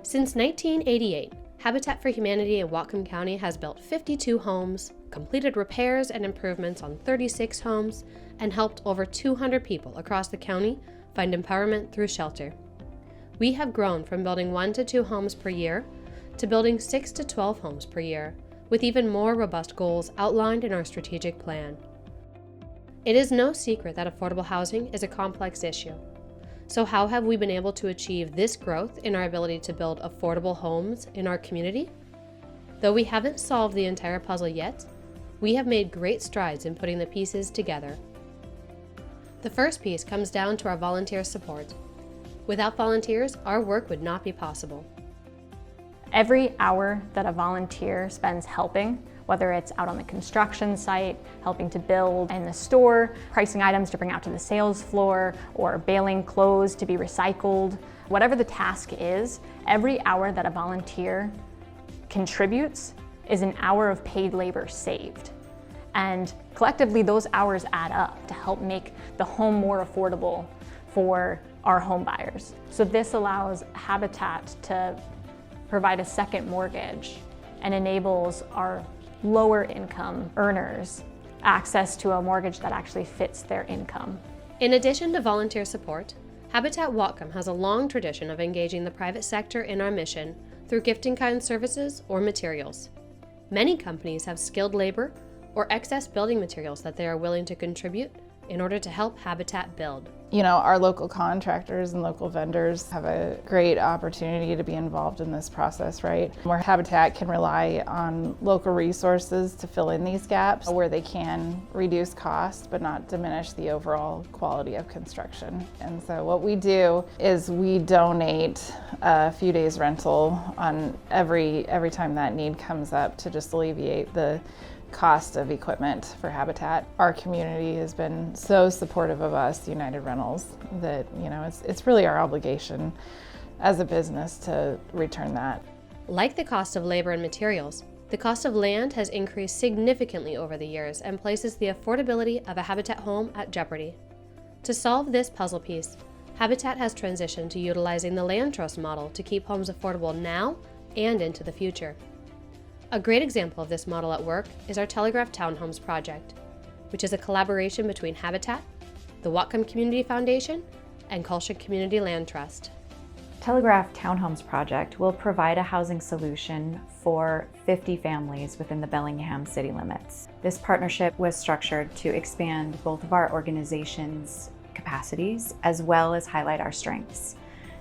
Since 1988, Habitat for Humanity in Whatcom County has built 52 homes, completed repairs and improvements on 36 homes, and helped over 200 people across the county find empowerment through shelter. We have grown from building 1 to 2 homes per year to building 6 to 12 homes per year, with even more robust goals outlined in our strategic plan. It is no secret that affordable housing is a complex issue. So how have we been able to achieve this growth in our ability to build affordable homes in our community? Though we haven't solved the entire puzzle yet, we have made great strides in putting the pieces together. The first piece comes down to our volunteer support. Without volunteers, our work would not be possible. Every hour that a volunteer spends helping, whether it's out on the construction site, helping to build in the store, pricing items to bring out to the sales floor, or baling clothes to be recycled, whatever the task is, every hour that a volunteer contributes is an hour of paid labor saved. And collectively, those hours add up to help make the home more affordable for our home buyers. So this allows Habitat to provide a second mortgage and enables our lower income earners access to a mortgage that actually fits their income. In addition to volunteer support, Habitat Whatcom has a long tradition of engaging the private sector in our mission through gift-in-kind services or materials. Many companies have skilled labor or excess building materials that they are willing to contribute in order to help Habitat build. You know, our local contractors and local vendors have a great opportunity to be involved in this process, right? Where Habitat can rely on local resources to fill in these gaps, where they can reduce cost but not diminish the overall quality of construction. And so what we do is we donate a few days rental on every time that need comes up to just alleviate the cost of equipment for Habitat. Our community has been so supportive of us, United Rentals, that it's really our obligation as a business to return that. Like the cost of labor and materials, the cost of land has increased significantly over the years and places the affordability of a Habitat home at jeopardy. To solve this puzzle piece, Habitat has transitioned to utilizing the land trust model to keep homes affordable now and into the future. A great example of this model at work is our Telegraph Townhomes project, which is a collaboration between Habitat, the Whatcom Community Foundation, and Colshan Community Land Trust. Telegraph Townhomes project will provide a housing solution for 50 families within the Bellingham city limits. This partnership was structured to expand both of our organizations' capacities as well as highlight our strengths.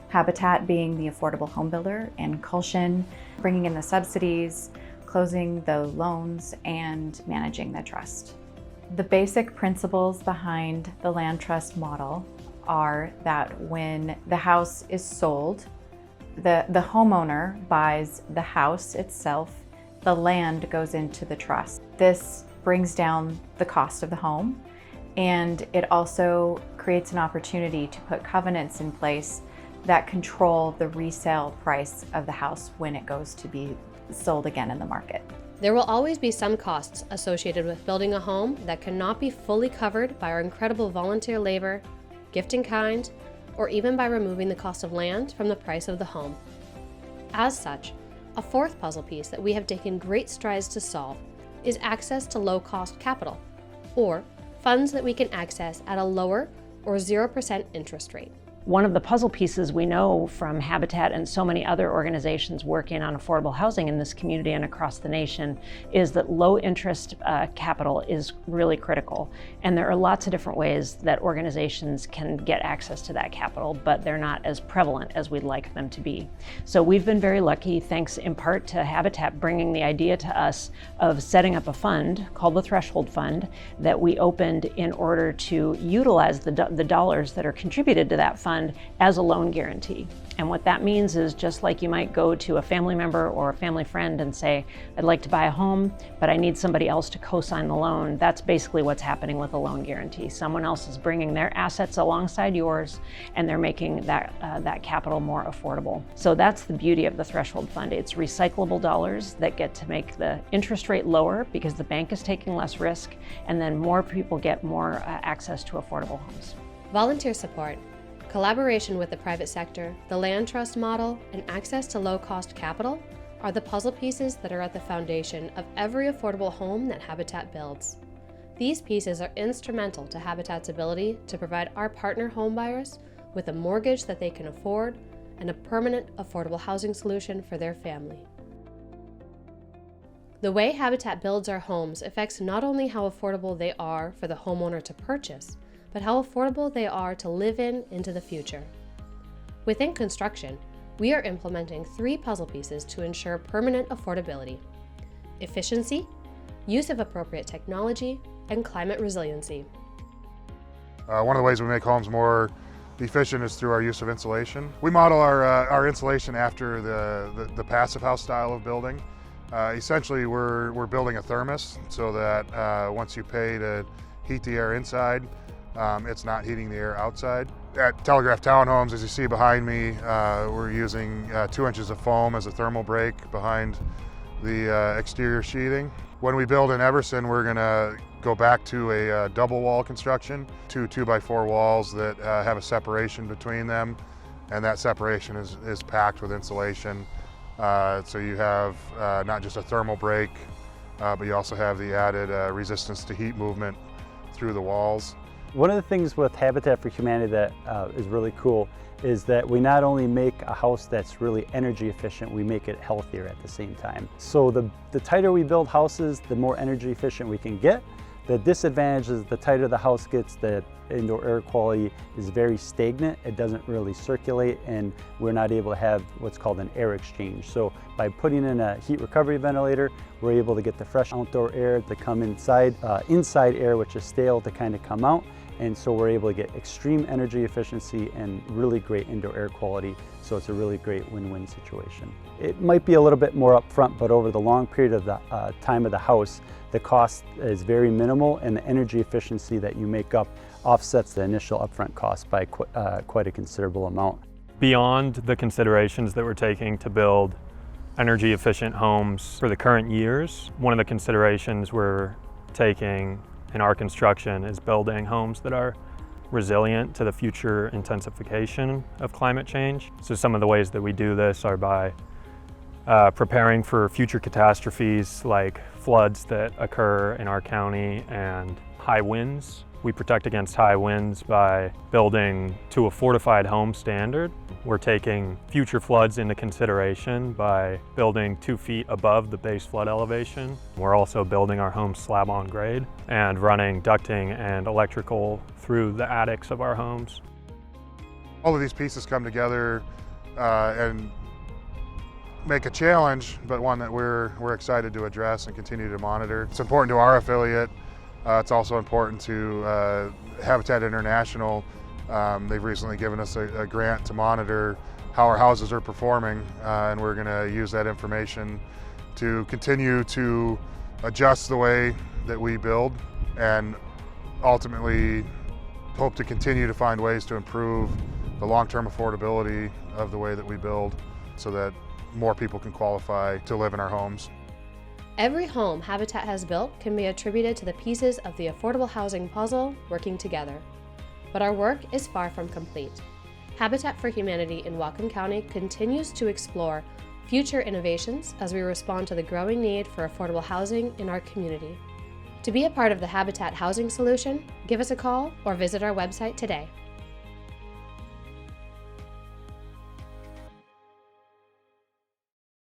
Habitat being the affordable home builder and Colshan bringing in the subsidies, closing the loans, and managing the trust. The basic principles behind the land trust model are that when the house is sold, the homeowner buys the house itself, the land goes into the trust. This brings down the cost of the home, and it also creates an opportunity to put covenants in place that control the resale price of the house when it goes to be sold again in the market. There will always be some costs associated with building a home that cannot be fully covered by our incredible volunteer labor, gift in kind, or even by removing the cost of land from the price of the home. As such, a fourth puzzle piece that we have taken great strides to solve is access to low-cost capital, or funds that we can access at a lower or 0% interest rate. One of the puzzle pieces we know from Habitat and so many other organizations working on affordable housing in this community and across the nation is that low interest capital is really critical. And there are lots of different ways that organizations can get access to that capital, but they're not as prevalent as we'd like them to be. So we've been very lucky, thanks in part to Habitat bringing the idea to us of setting up a fund called the Threshold Fund that we opened in order to utilize the dollars that are contributed to that fund as a loan guarantee. And what that means is just like you might go to a family member or a family friend and say, I'd like to buy a home, but I need somebody else to co-sign the loan. That's basically what's happening with a loan guarantee. Someone else is bringing their assets alongside yours and they're making that capital more affordable. So that's the beauty of the Threshold Fund. It's recyclable dollars that get to make the interest rate lower because the bank is taking less risk, and then more people get more access to affordable homes. Volunteer support. Collaboration with the private sector, the land trust model, and access to low-cost capital are the puzzle pieces that are at the foundation of every affordable home that Habitat builds. These pieces are instrumental to Habitat's ability to provide our partner homebuyers with a mortgage that they can afford and a permanent affordable housing solution for their family. The way Habitat builds our homes affects not only how affordable they are for the homeowner to purchase, but how affordable they are to live in into the future. Within construction, we are implementing 3 puzzle pieces to ensure permanent affordability: efficiency, use of appropriate technology, and climate resiliency. One of the ways we make homes more efficient is through our use of insulation. We model our insulation after the passive house style of building. Essentially, we're building a thermos so that once you pay to heat the air inside, it's not heating the air outside. At Telegraph Townhomes, as you see behind me, we're using 2 inches of foam as a thermal break behind the exterior sheathing. When we build in Everson, we're going to go back to a double wall construction, 2 2x4 walls that have a separation between them, and that separation is packed with insulation. So you have not just a thermal break, but you also have the added resistance to heat movement through the walls. One of the things with Habitat for Humanity that is really cool is that we not only make a house that's really energy efficient, we make it healthier at the same time. So the tighter we build houses, the more energy efficient we can get. The disadvantage is the tighter the house gets, the indoor air quality is very stagnant. It doesn't really circulate, and we're not able to have what's called an air exchange. So by putting in a heat recovery ventilator, we're able to get the fresh outdoor air to come inside, inside air, which is stale, to kind of come out. And so we're able to get extreme energy efficiency and really great indoor air quality. So it's a really great win-win situation. It might be a little bit more upfront, but over the long period of the time of the house, the cost is very minimal, and the energy efficiency that you make up offsets the initial upfront cost by quite a considerable amount. Beyond the considerations that we're taking to build energy efficient homes for the current years, one of the considerations we're taking in our construction is building homes that are resilient to the future intensification of climate change. So some of the ways that we do this are by preparing for future catastrophes like floods that occur in our county and high winds. We protect against high winds by building to a fortified home standard. We're taking future floods into consideration by building 2 feet above the base flood elevation. We're also building our homes slab on grade and running ducting and electrical through the attics of our homes. All of these pieces come together and make a challenge, but one that we're excited to address and continue to monitor. It's important to our affiliate. It's also important to Habitat International. They've recently given us a grant to monitor how our houses are performing, and we're going to use that information to continue to adjust the way that we build, and ultimately hope to continue to find ways to improve the long-term affordability of the way that we build so that more people can qualify to live in our homes. Every home Habitat has built can be attributed to the pieces of the affordable housing puzzle working together. But our work is far from complete. Habitat for Humanity in Whatcom County continues to explore future innovations as we respond to the growing need for affordable housing in our community. To be a part of the Habitat housing solution, give us a call or visit our website today.